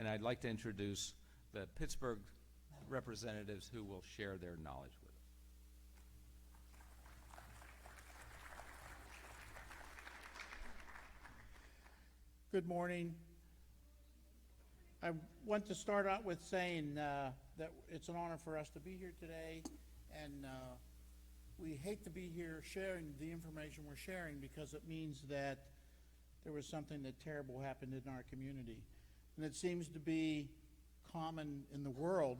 and I'd like to introduce the Pittsburgh representatives who will share their knowledge with us. Good morning. I want to start out with saying that it's an honor for us to be here today, and we hate to be here sharing the information we're sharing because it means that there was something that terrible happened in our community. And it seems to be common in the world,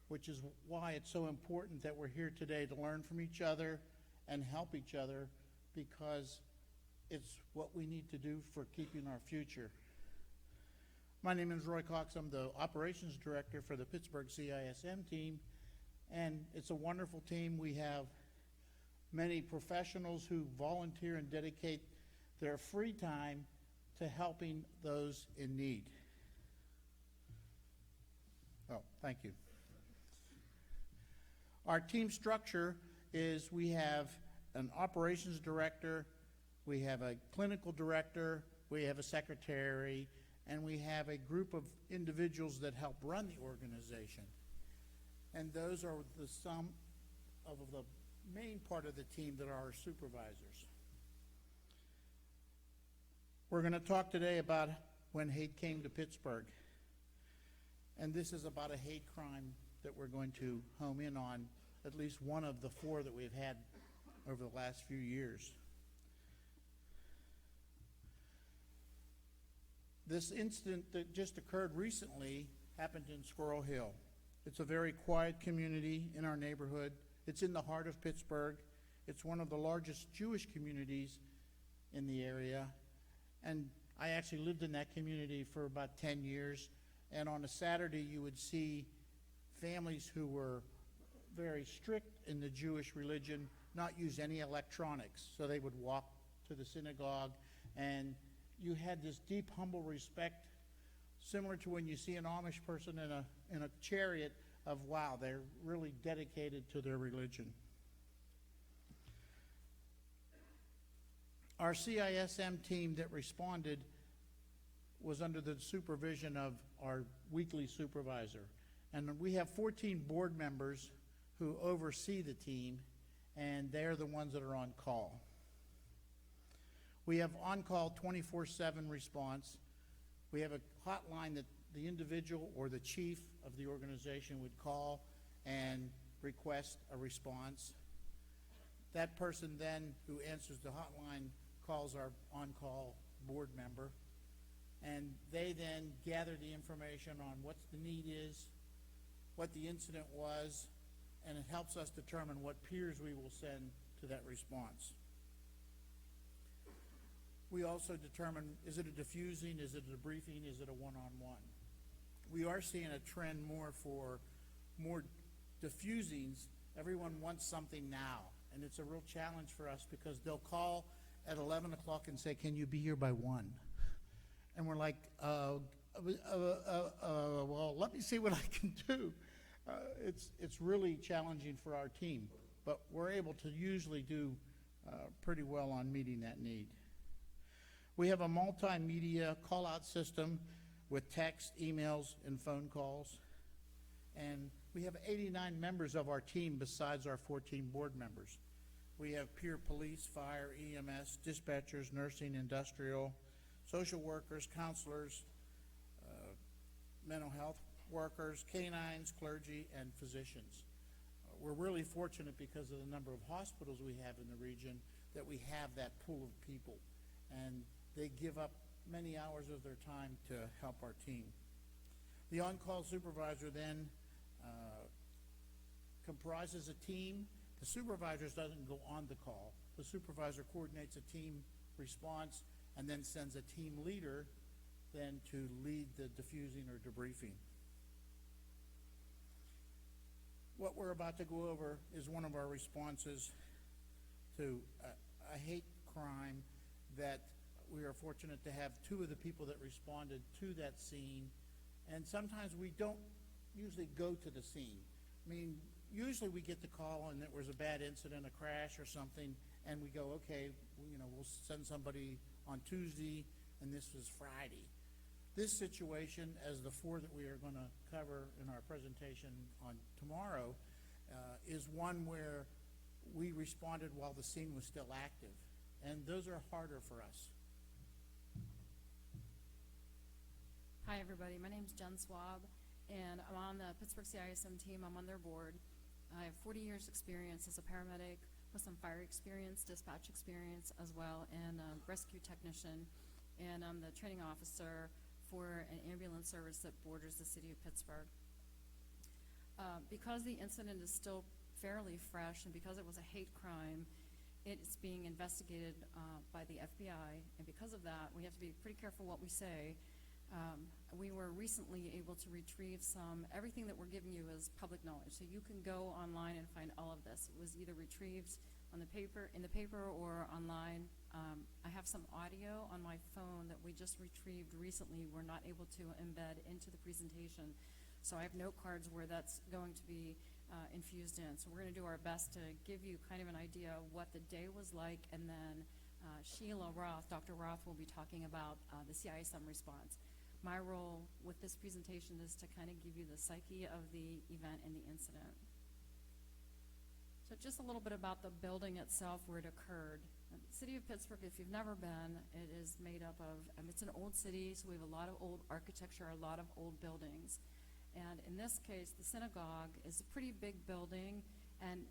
which is why it's so important that we're here today to learn from each other and help each other, because it's what we need to do for keeping our future. My name is Roy Cox. I'm the operations director for the Pittsburgh CISM team, and it's a wonderful team. We have many professionals who volunteer and dedicate their free time to helping those in need. Oh, thank you. Our team structure is we have an operations director, we have a clinical director, we have a secretary, and we have a group of individuals that help run the organization. And those are the sum of the main part of the team that are our supervisors. We're going to talk today about when hate came to Pittsburgh. And this is about a hate crime that we're going to home in on, at least one of the four that we've had over the last few years. This incident that just occurred recently happened in Squirrel Hill. It's a very quiet community in our neighborhood. It's in the heart of Pittsburgh. It's one of the largest Jewish communities in the area. And I actually lived in that community for about 10 years. And on a Saturday, you would see families who were very strict in the Jewish religion not use any electronics. So they would walk to the synagogue, and you had this deep, humble respect, similar to when you see an Amish person in a chariot of, wow, they're really dedicated to their religion. Our CISM team that responded was under the supervision of our weekly supervisor. And we have 14 board members who oversee the team, and they're the ones that are on call. We have on-call 24/7 response. We have a hotline that the individual or the chief of the organization would call and request a response. That person then who answers the hotline calls our on-call board member, and they then gather the information on what the need is, what the incident was, and it helps us determine what peers we will send to that response. We also determine, is it a diffusing, is it a debriefing, is it a one-on-one? We are seeing a trend more for more diffusings. Everyone wants something now, and it's a real challenge for us because they'll call at 11 o'clock and say, can you be here by 1? And we're like, well, let me see what I can do. It's really challenging for our team, but we're able to usually do pretty well on meeting that need. We have a multimedia call-out system with text, emails, and phone calls. And we have 89 members of our team besides our 14 board members. We have peer police, fire, EMS, dispatchers, nursing, industrial, social workers, counselors, mental health workers, canines, clergy, and physicians. We're really fortunate because of the number of hospitals we have in the region that we have that pool of people. And they give up many hours of their time to help our team. The on-call supervisor then comprises a team. The supervisor doesn't go on the call. The supervisor coordinates a team response and then sends a team leader then to lead the diffusing or debriefing. What we're about to go over is one of our responses to a hate crime that we are fortunate to have two of the people that responded to that scene. And sometimes we don't usually go to the scene. I mean, usually we get the call and there was a bad incident, a crash or something, and we go, okay, we'll send somebody on Tuesday, and this was Friday. This situation, as the four that we are going to cover in our presentation on tomorrow, is one where we responded while the scene was still active, and those are harder for us. Hi, everybody. My name's Jen Swab, and I'm on the Pittsburgh CISM team. I'm on their board. I have 40 years experience as a paramedic with some fire experience, dispatch experience as well, and rescue technician. And I'm the training officer for an ambulance service that borders the city of Pittsburgh. Because the incident is still fairly fresh and because it was a hate crime, it's being investigated by the FBI, and because of that, we have to be pretty careful what we say. We were recently able to retrieve everything that we're giving you is public knowledge, so you can go online and find all of this. It was either retrieved in the paper or online. I have some audio on my phone that we just retrieved recently. We're not able to embed into the presentation, so I have note cards where that's going to be infused in. So we're going to do our best to give you kind of an idea of what the day was like, and then Sheila Roth, Dr. Roth, will be talking about the CISM response. My role with this presentation is to kind of give you the psyche of the event and the incident. So just a little bit about the building itself, where it occurred. The city of Pittsburgh, if you've never been, it is made up of, it's an old city, so we have a lot of old architecture, a lot of old buildings. And in this case, the synagogue is a pretty big building, and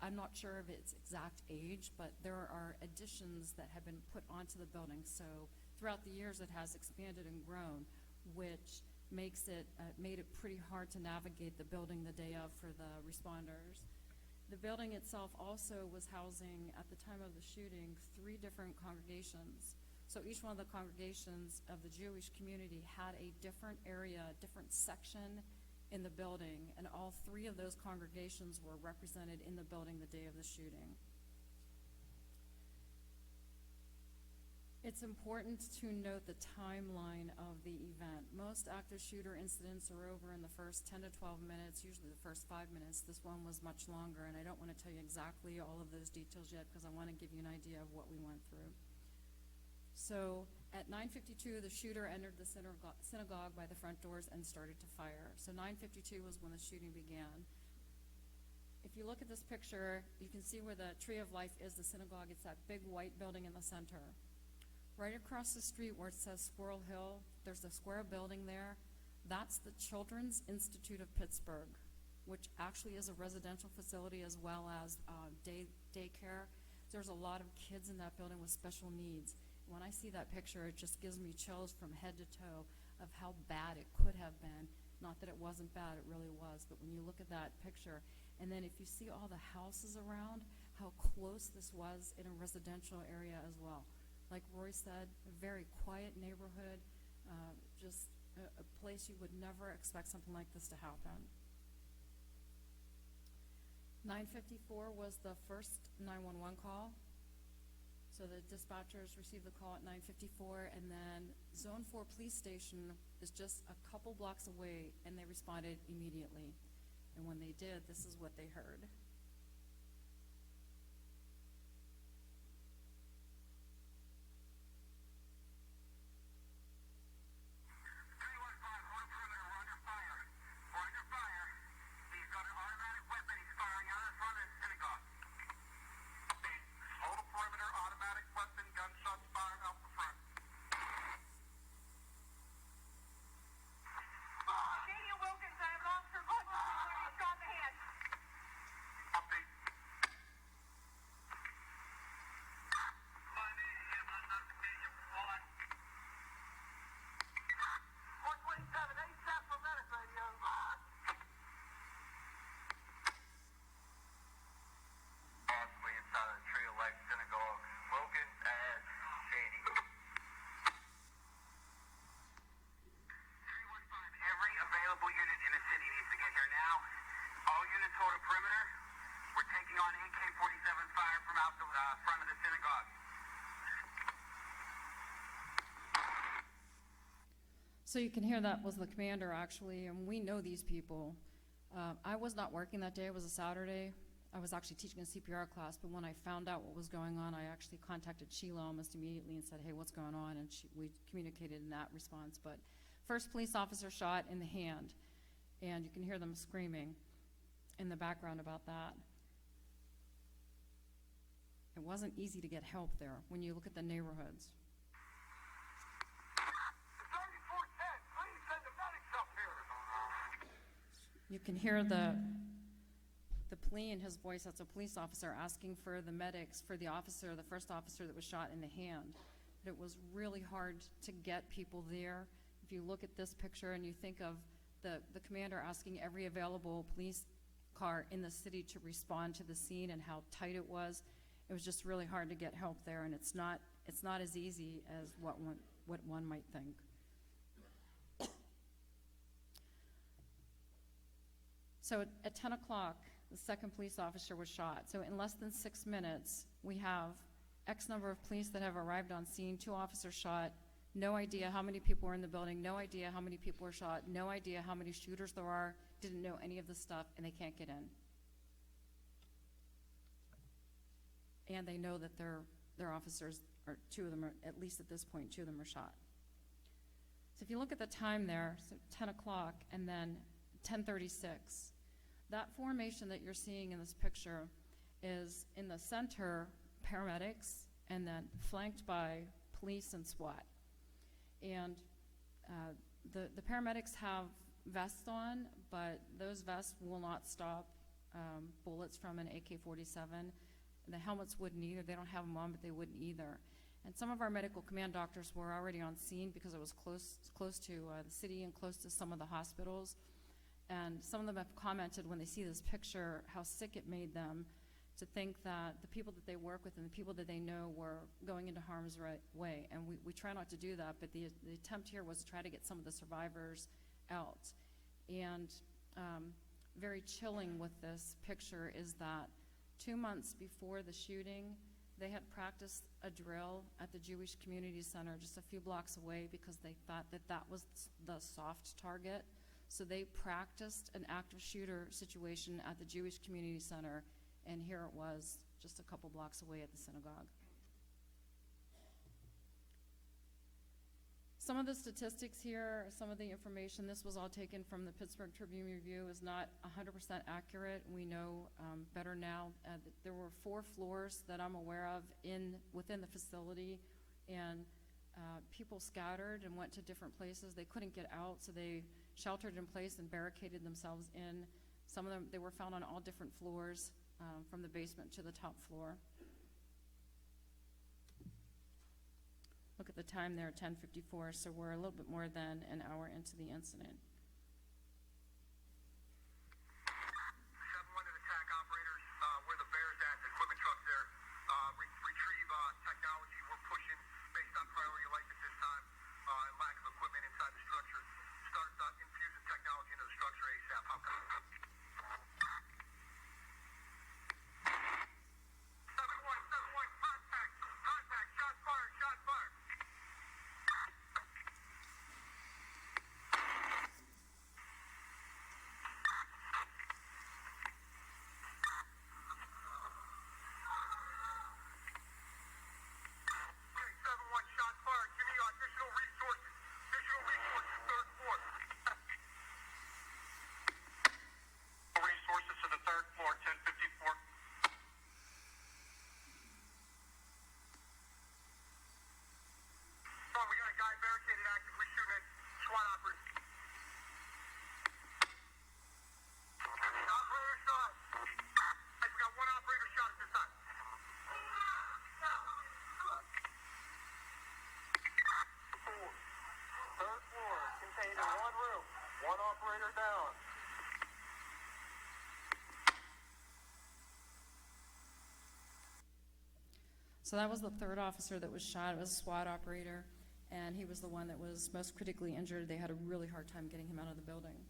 I'm not sure of its exact age, but there are additions that have been put onto the building. So throughout the years, it has expanded and grown, which makes it, made it pretty hard to navigate the building the day of for the responders. The building itself also was housing, at the time of the shooting, 3 different congregations. So each one of the congregations of the Jewish community had a different area, a different section in the building, and all 3 of those congregations were represented in the building the day of the shooting. It's important to note the timeline of the event. Most active shooter incidents are over in the first 10 to 12 minutes, usually the first 5 minutes. This one was much longer, and I don't want to tell you exactly all of those details yet because I want to give you an idea of what we went through. So at 9:52, the shooter entered the synagogue by the front doors and started to fire. So 9:52 was when the shooting began. If you look at this picture, you can see where the Tree of Life is, the synagogue. It's that big white building in the center. Right across the street where it says Squirrel Hill, there's a square building there. That's the Children's Institute of Pittsburgh, which actually is a residential facility as well as daycare. There's a lot of kids in that building with special needs. When I see that picture, it just gives me chills from head to toe of how bad it could have been. Not that it wasn't bad, it really was, but when you look at that picture, and then if you see all the houses around, how close this was in a residential area as well. Like Roy said, a very quiet neighborhood, just a place you would never expect something like this to happen. 9:54 was the first 911 call. So the dispatchers received the call at 9:54, and then Zone 4 Police Station is just a couple blocks away, and they responded immediately. And when they did, this is what they heard. So you can hear that was the commander, actually, and we know these people. I was not working that day. It was a Saturday, I was actually teaching a CPR class, but when I found out what was going on, I actually contacted Sheila almost immediately and said, hey, what's going on? And we communicated in that response. But first police officer shot in the hand, and you can hear them screaming in the background about that. It wasn't easy to get help there when you look at the neighborhoods. 3410, please send the medics up here. You can hear the plea in his voice. That's a police officer asking for the medics, for the officer, the first officer that was shot in the hand. But it was really hard to get people there. If you look at this picture and you think of the commander asking every available police car in the city to respond to the scene and how tight it was just really hard to get help there, and it's not as easy as what one might think. So at 10 o'clock, the second police officer was shot. So in less than 6 minutes, we have X number of police that have arrived on scene, 2 officers shot, no idea how many people were in the building, no idea how many people were shot, no idea how many shooters there are, didn't know any of this stuff, and they can't get in. And they know that their officers, or 2 of them are, at least at this point, 2 of them are shot. So if you look at the time there, so 10 o'clock and then 10:36, that formation that you're seeing in this picture is in the center, paramedics, and then flanked by police and SWAT. And the paramedics have vests on, but those vests will not stop bullets from an AK-47. The helmets wouldn't either. They don't have them on, but they wouldn't either. And some of our medical command doctors were already on scene because it was close to the city and close to some of the hospitals. And some of them have commented when they see this picture how sick it made them to think that the people that they work with and the people that they know were going into harm's way. And we try not to do that, but the attempt here was to try to get some of the survivors out. And very chilling with this picture is that 2 months before the shooting, they had practiced a drill at the Jewish Community Center just a few blocks away because they thought that that was the soft target. So they practiced an active shooter situation at the Jewish Community Center, and here it was just a couple blocks away at the synagogue. Some of the statistics here, some of the information, this was all taken from the Pittsburgh Tribune Review, is not 100% accurate. We know better now. There were 4 floors that I'm aware of within the facility, and people scattered and went to different places. They couldn't get out, so they sheltered in place and barricaded themselves in. Some of them, they were found on all different floors, from the basement to the top floor. Look at the time there, 10:54, so we're a little bit more than an hour into the incident. 7-1 to the TAC operators, where the Bears at, the equipment trucks there, retrieve technology. We're pushing based on priority life at this time, and lack of equipment inside the structure. Start infusing technology into the structure ASAP. How come? 7-1, contact, shots fired. So that was the 3rd officer that was shot. It was a SWAT operator, and he was the one that was most critically injured. They had a really hard time getting him out of the building.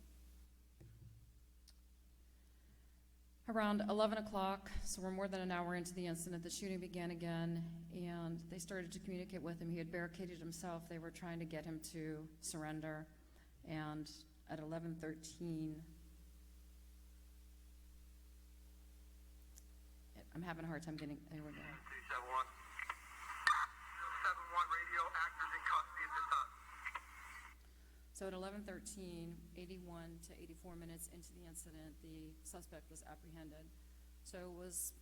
Around 11 o'clock, so we're more than an hour into the incident, the shooting began again, and they started to communicate with him. He had barricaded himself. They were trying to get him to surrender, and at 11:13, I'm having a hard time getting, there we go. 271. 71 radio, actors in custody at this time. So at 11:13, 81 to 84 minutes into the incident, the suspect was apprehended. So it was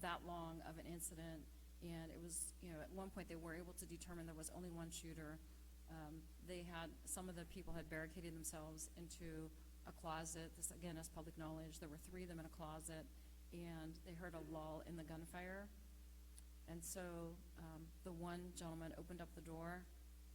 that long of an incident, and it was, at one point they were able to determine there was only one shooter. Some of the people had barricaded themselves into a closet. This, again, is public knowledge. There were 3 of them in a closet, and they heard a lull in the gunfire. And so the one gentleman opened up the door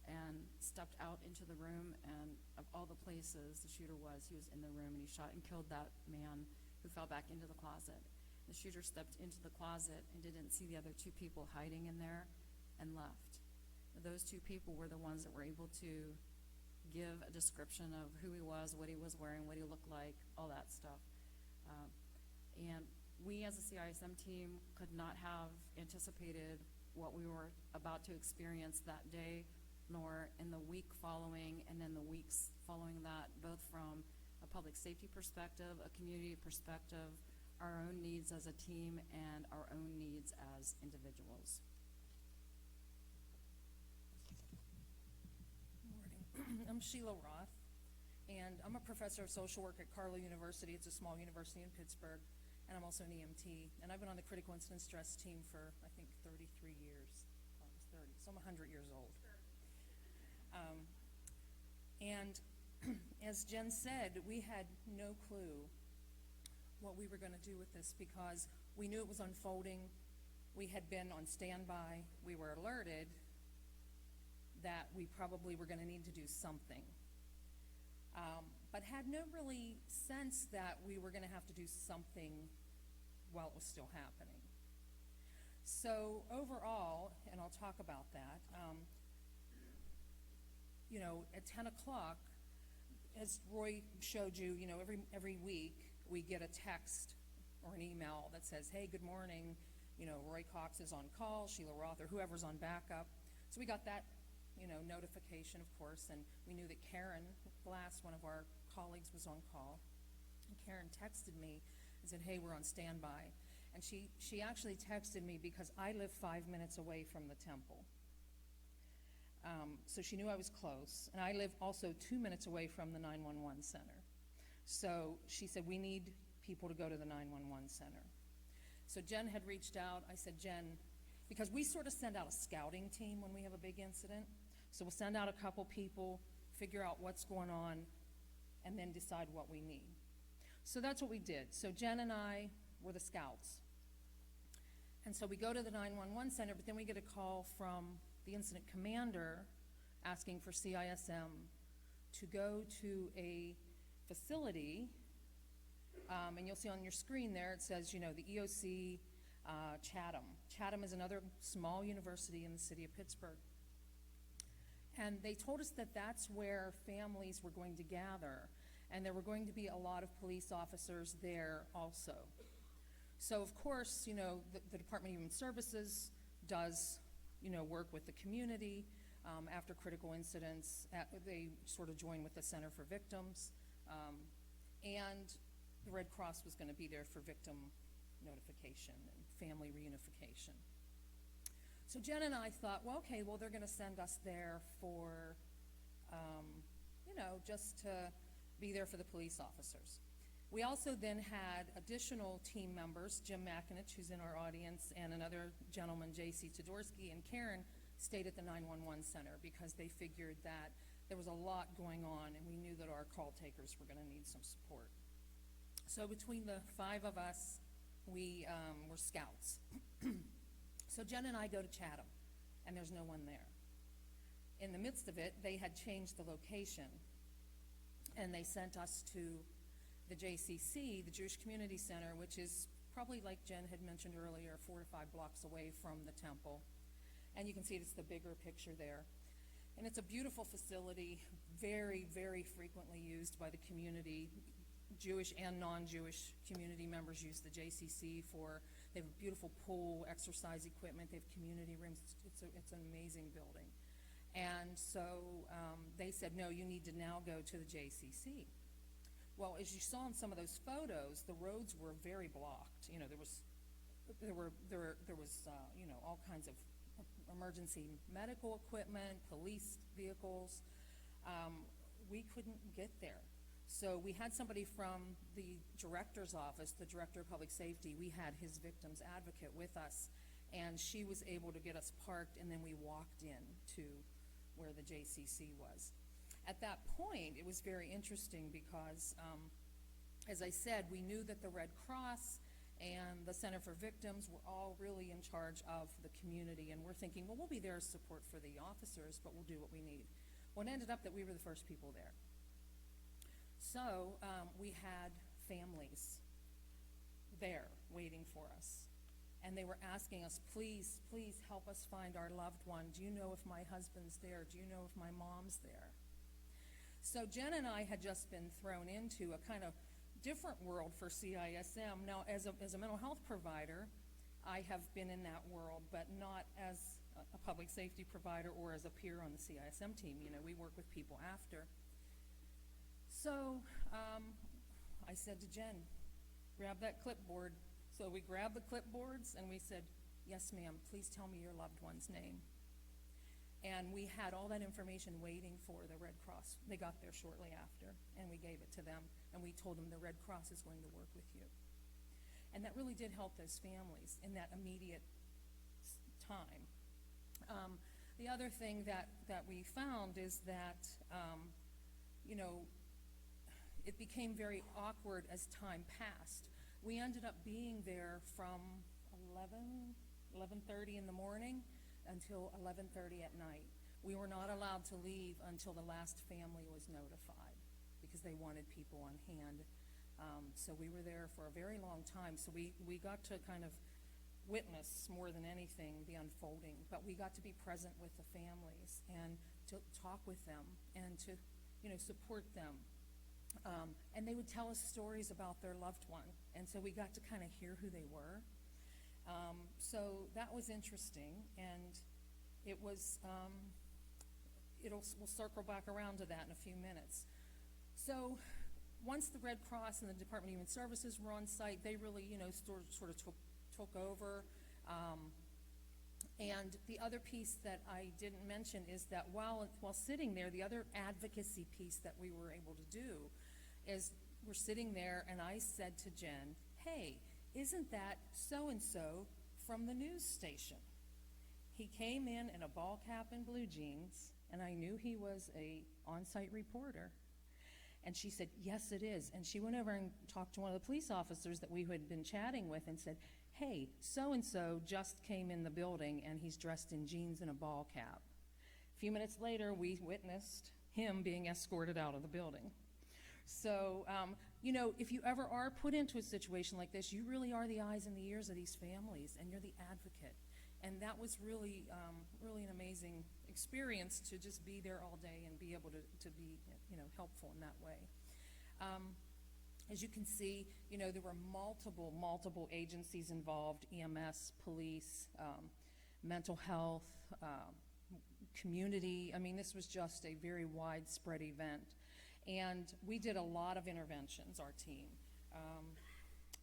and stepped out into the room, and of all the places the shooter was, he was in the room, and he shot and killed that man who fell back into the closet. The shooter stepped into the closet and didn't see the other 2 people hiding in there and left. Those 2 people were the ones that were able to give a description of who he was, what he was wearing, what he looked like, all that stuff. And we as a CISM team could not have anticipated what we were about to experience that day, nor in the week following and then the weeks following that, both from a public safety perspective, a community perspective, our own needs as a team, and our own needs as individuals. Morning. I'm Sheila Roth, and I'm a professor of social work at Carlow University. It's a small university in Pittsburgh, and I'm also an EMT. And I've been on the critical incident stress team for, I think, 33 years. Almost 30, so I'm 100 years old. And as Jen said, we had no clue what we were going to do with this because we knew it was unfolding. We had been on standby. We were alerted that we probably were going to need to do something, but had no really sense that we were going to have to do something while it was still happening. So overall, and I'll talk about that, at 10 o'clock, as Roy showed you, every week we get a text or an email that says, hey, good morning, Roy Cox is on call, Sheila Roth, or whoever's on backup. So we got that, notification, of course, and we knew that Karen Glass, one of our colleagues, was on call. And Karen texted me and said, hey, we're on standby. And she actually texted me because I live 5 minutes away from the temple. So she knew I was close, and I live also 2 minutes away from the 911 center. So she said, we need people to go to the 911 center. So Jen had reached out. I said, Jen, because we sort of send out a scouting team when we have a big incident. So we'll send out a couple people, figure out what's going on, and then decide what we need. So that's what we did. So Jen and I were the scouts. And so we go to the 911 center, but then we get a call from the incident commander asking for CISM to go to a facility, and you'll see on your screen there, it says, the EOC Chatham. Chatham is another small university in the city of Pittsburgh. And they told us that that's where families were going to gather, and there were going to be a lot of police officers there also. So of course, the Department of Human Services does, work with the community after critical incidents. They sort of join with the Center for Victims, and the Red Cross was going to be there for victim notification and family reunification. So Jen and I thought, well, okay, they're going to send us there for, just to be there for the police officers. We also then had additional team members, Jim Makinich, who's in our audience, and another gentleman, J.C. Todorsky, and Karen stayed at the 911 center because they figured that there was a lot going on, and we knew that our call takers were going to need some support. So between the 5 of us, we were scouts. So Jen and I go to Chatham, and there's no one there. In the midst of it, they had changed the location, and they sent us to the JCC, the Jewish Community Center, which is probably, like Jen had mentioned earlier, 4 to 5 blocks away from the temple. And you can see it's the bigger picture there. And it's a beautiful facility, very, very frequently used by the community. Jewish and non-Jewish community members use the JCC for, they have a beautiful pool, exercise equipment, they have community rooms. It's an amazing building. And so they said, no, you need to now go to the JCC. Well, as you saw in some of those photos, the roads were very blocked. There was there was, all kinds of emergency medical equipment, police vehicles. We couldn't get there. So we had somebody from the director's office, the director of public safety, we had his victim's advocate with us, and she was able to get us parked, and then we walked in to where the JCC was. At that point, it was very interesting because, as I said, we knew that the Red Cross and the Center for Victims were all really in charge of the community, and we're thinking, well, we'll be there as support for the officers, but we'll do what we need. Well, it ended up that we were the first people there. So we had families there waiting for us, and they were asking us, please, please help us find our loved one. Do you know if my husband's there? Do you know if my mom's there? So Jen and I had just been thrown into a kind of different world for CISM. Now, as a mental health provider, I have been in that world, but not as a public safety provider or as a peer on the CISM team. We work with people after. So I said to Jen, grab that clipboard. So we grabbed the clipboards and we said, yes, ma'am, please tell me your loved one's name. And we had all that information waiting for the Red Cross. They got there shortly after, and we gave it to them, and we told them the Red Cross is going to work with you. And that really did help those families in that immediate time. The other thing that we found is that, it became very awkward as time passed. We ended up being there from 11:30 in the morning until 11:30 at night. We were not allowed to leave until the last family was notified because they wanted people on hand. So we were there for a very long time. So we got to kind of witness more than anything the unfolding, but we got to be present with the families and to talk with them and to, support them. And they would tell us stories about their loved one, and so we got to kind of hear who they were. So that was interesting, and it was, we'll circle back around to that in a few minutes. So once the Red Cross and the Department of Human Services were on site, they really, sort of took over. And the other piece that I didn't mention is that while sitting there, the other advocacy piece that we were able to do is we're sitting there, and I said to Jen, hey, isn't that so-and-so from the news station? He came in a ball cap and blue jeans, and I knew he was a on-site reporter. And she said, yes, it is. And she went over and talked to one of the police officers that we had been chatting with and said, hey, so-and-so just came in the building, and he's dressed in jeans and a ball cap. A few minutes later, we witnessed him being escorted out of the building. So, if you ever are put into a situation like this, you really are the eyes and the ears of these families, and you're the advocate. And that was really, really an amazing experience to just be there all day and be able to be, helpful in that way. As you can see, there were multiple agencies involved: EMS, police, mental health, community. I mean, this was just a very widespread event. And we did a lot of interventions, our team.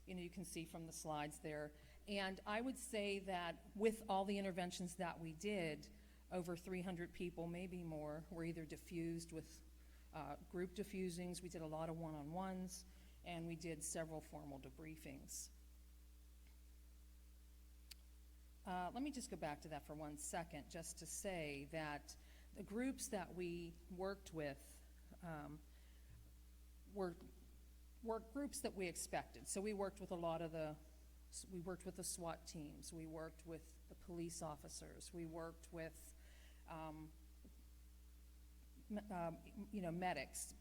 You can see from the slides there. And I would say that with all the interventions that we did, over 300 people, maybe more, were either diffused with group diffusings. We did a lot of one-on-ones, and we did several formal debriefings. Let me just go back to that for 1 second, just to say that the groups that we worked with were groups that we expected. So we worked with we worked with the SWAT teams, we worked with the police officers, we worked with medics.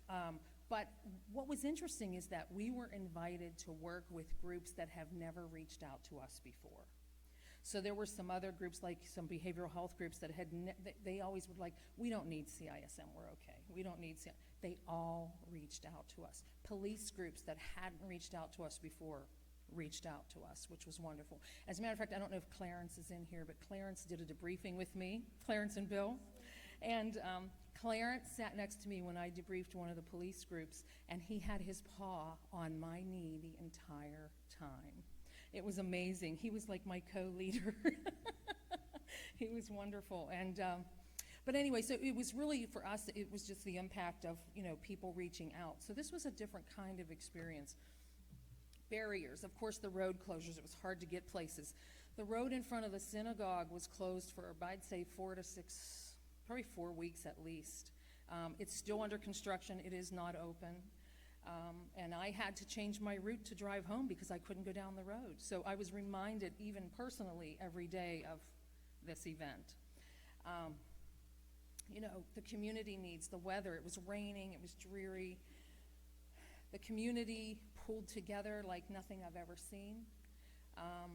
But what was interesting is that we were invited to work with groups that have never reached out to us before. So there were some other groups, like some behavioral health groups that they always would like, we don't need CISM, we're okay. We don't need CISM. They all reached out to us. Police groups that hadn't reached out to us before reached out to us, which was wonderful. As a matter of fact, I don't know if Clarence is in here, but Clarence did a debriefing with me, Clarence and Bill. And Clarence sat next to me when I debriefed one of the police groups, and he had his paw on my knee the entire time. It was amazing. He was like my co-leader. He was wonderful. And, but anyway, so it was really, for us, it was just the impact of, you know, people reaching out. So this was a different kind of experience. Barriers, of course, the road closures, it was hard to get places. The road in front of the synagogue was closed for, I'd say, 4 to 6, probably 4 weeks at least. It's still under construction, it is not open. And I had to change my route to drive home because I couldn't go down the road. So I was reminded, even personally, every day of this event. You know, the community needs, the weather, it was raining, it was dreary. The community pulled together like nothing I've ever seen.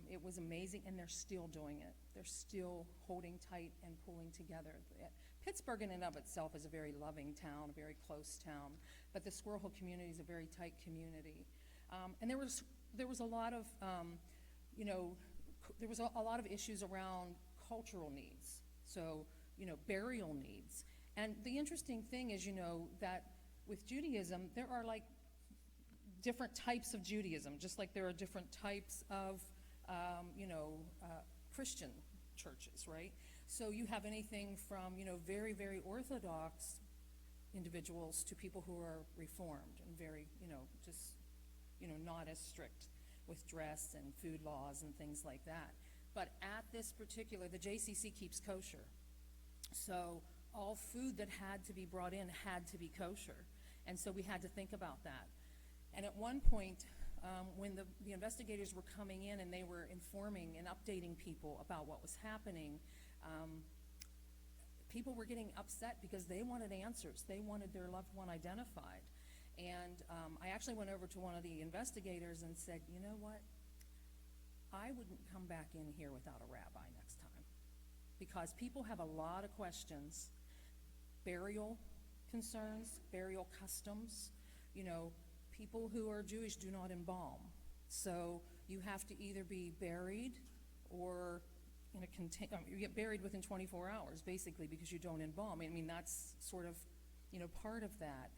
It was amazing, and they're still doing it. They're still holding tight and pulling together. Pittsburgh in and of itself is a very loving town, a very close town, but the Squirrel Hill community is a very tight community. And there was a lot of, you know, there was a lot of issues around cultural needs, so, you know, burial needs. And the interesting thing is, you know, that with Judaism, there are like different types of Judaism, just like there are different types of, you know, Christian churches, right? So you have anything from, you know, very, very Orthodox individuals to people who are Reformed and very, you know, just, you know, not as strict with dress and food laws and things like that. But at this particular, the JCC keeps kosher. So all food that had to be brought in had to be kosher. And so we had to think about that. And at one point, when the investigators were coming in and they were informing and updating people about what was happening, people were getting upset because they wanted answers. They wanted their loved one identified. And I actually went over to one of the investigators and said, you know what? I wouldn't come back in here without a rabbi next time, because people have a lot of questions. Burial concerns, burial customs, you know, people who are Jewish do not embalm. So you have to either be buried or in a you get buried within 24 hours, basically, because you don't embalm. I mean, that's sort of, you know, part of that.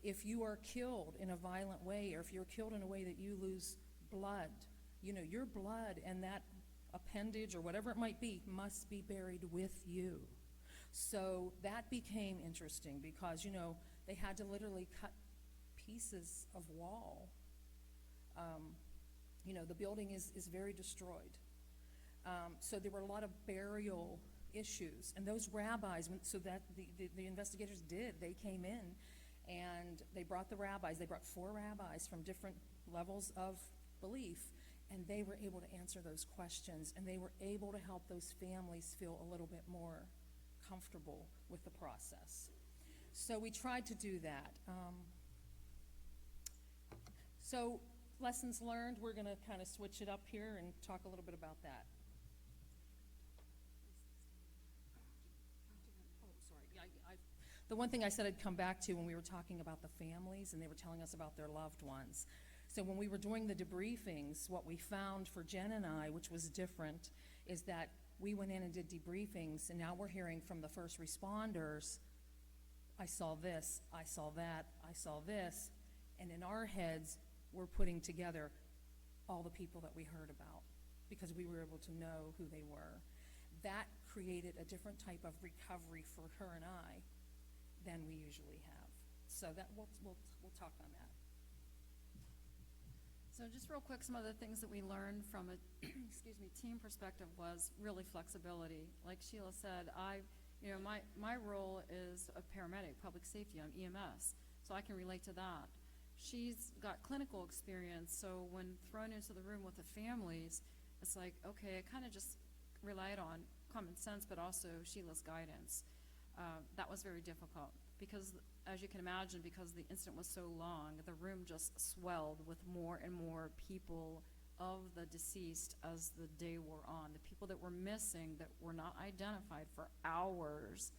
If you are killed in a violent way, or if you're killed in a way that you lose blood, you know, your blood and that appendage or whatever it might be must be buried with you. So that became interesting because, you know, they had to literally cut pieces of wall. You know, the building is very destroyed. So there were a lot of burial issues. And those rabbis, so that the investigators did, they came in and they brought the rabbis. They brought 4 rabbis from different levels of belief, and they were able to answer those questions, and they were able to help those families feel a little bit more comfortable with the process. So we tried to do that. So lessons learned, we're going to kind of switch it up here and talk a little bit about that. Oh, sorry. The one thing I said I'd come back to when we were talking about the families and they were telling us about their loved ones. So when we were doing the debriefings, what we found for Jen and I, which was different, is that we went in and did debriefings, and now we're hearing from the first responders, I saw this, I saw that, I saw this, and in our heads, we're putting together all the people that we heard about because we were able to know who they were. That created a different type of recovery for her and I than we usually have. So that we'll talk on that. So just real quick, some of the things that we learned from a excuse me, team perspective was really flexibility. Like Sheila said, my role is a paramedic, public safety, I'm EMS, so I can relate to that. She's got clinical experience, so when thrown into the room with the families, it's like, okay, I kind of just relied on common sense, but also Sheila's guidance. That was very difficult because, as you can imagine, because the incident was so long, the room just swelled with more and more people of the deceased as the day wore on. The people that were missing, that were not identified for hours,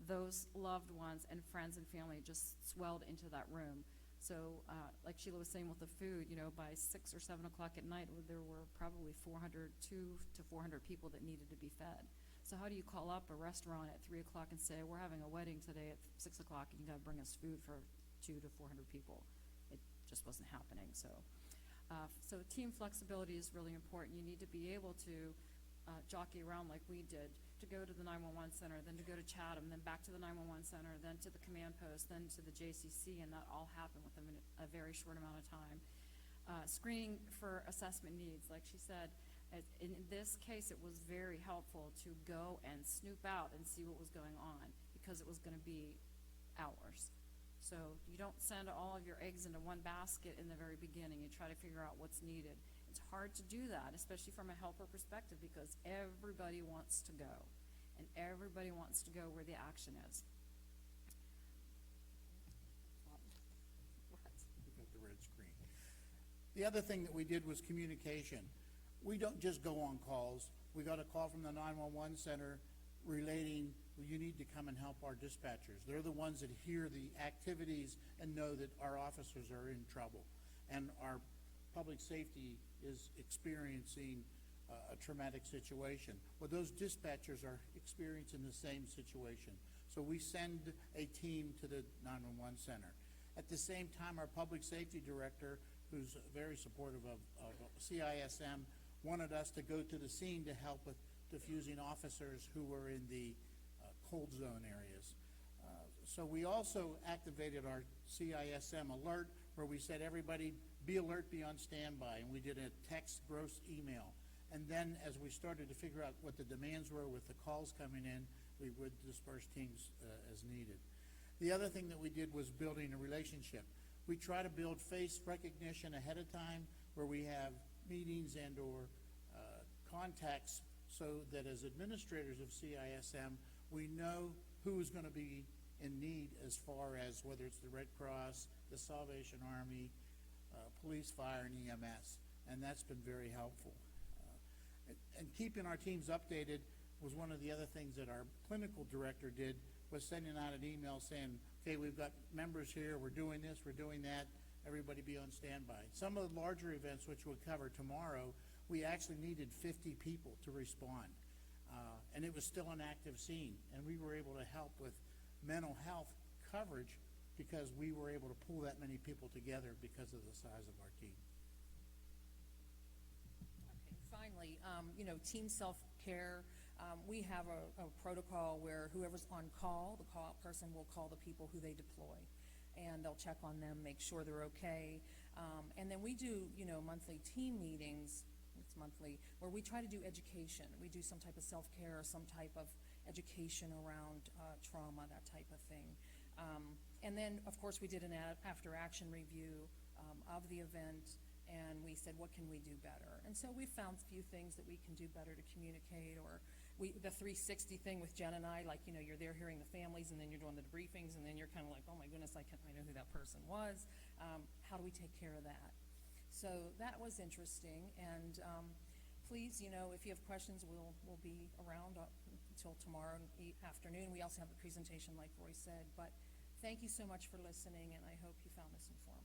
those loved ones and friends and family just swelled into that room. So like Sheila was saying with the food, you know, by 6 or 7 o'clock at night, there were probably 200 to 400 people that needed to be fed. So how do you call up a restaurant at 3 o'clock and say, we're having a wedding today at 6 o'clock and you gotta bring us food for 200 to 400 people? It just wasn't happening. So So team flexibility is really important. You need to be able to jockey around like we did, to go to the 911 center, then to go to Chatham, then back to the 911 center, then to the command post, then to the JCC, and that all happened within a very short amount of time. Screening for assessment needs, like she said, in this case, it was very helpful to go and snoop out and see what was going on, because it was going to be hours. So you don't send all of your eggs into one basket in the very beginning. You try to figure out what's needed. It's hard to do that, especially from a helper perspective, because everybody wants to go, and everybody wants to go where the action is. We got the red screen. The other thing that we did was communication. We don't just go on calls. We got a call from the 911 center relating, well, you need to come and help our dispatchers. They're the ones that hear the activities and know that our officers are in trouble. And our public safety is experiencing a traumatic situation. Well, those dispatchers are experiencing the same situation. So we send a team to the 911 center. At the same time, our public safety director, who's very supportive of CISM, wanted us to go to the scene to help with diffusing officers who were in the cold zone areas. So we also activated our CISM alert, where we said, everybody be alert, be on standby, and we did a text gross email. And then as we started to figure out what the demands were with the calls coming in, we would disperse teams as needed. The other thing that we did was building a relationship. We try to build face recognition ahead of time, where we have meetings and or contacts, so that as administrators of CISM, we know who is going to be in need, as far as whether it's the Red Cross, the Salvation Army, police, fire, and EMS, and that's been very helpful. And keeping our teams updated was one of the other things that our clinical director did, was sending out an email saying, okay, we've got members here, we're doing this, we're doing that, everybody be on standby. Some of the larger events, which we'll cover tomorrow, we actually needed 50 people to respond. And it was still an active scene, and we were able to help with mental health coverage because we were able to pull that many people together because of the size of our team. Okay, finally, team self-care. We have a protocol where whoever's on call, the call-out person will call the people who they deploy, and they'll check on them, make sure they're okay. And then we do, monthly team meetings. It's monthly, where we try to do education. We do some type of self-care or some type of education around trauma, that type of thing. And then, of course, we did an after-action review of the event, and we said, what can we do better? And so we found a few things that we can do better to communicate, or the 360 thing with Jen and I, like, you're there hearing the families, and then you're doing the debriefings, and then you're kind of like, oh my goodness, I know who that person was. How do we take care of that? So that was interesting, and please, if you have questions, we'll be around until tomorrow afternoon. We also have a presentation, like Roy said, but thank you so much for listening, and I hope you found this informative.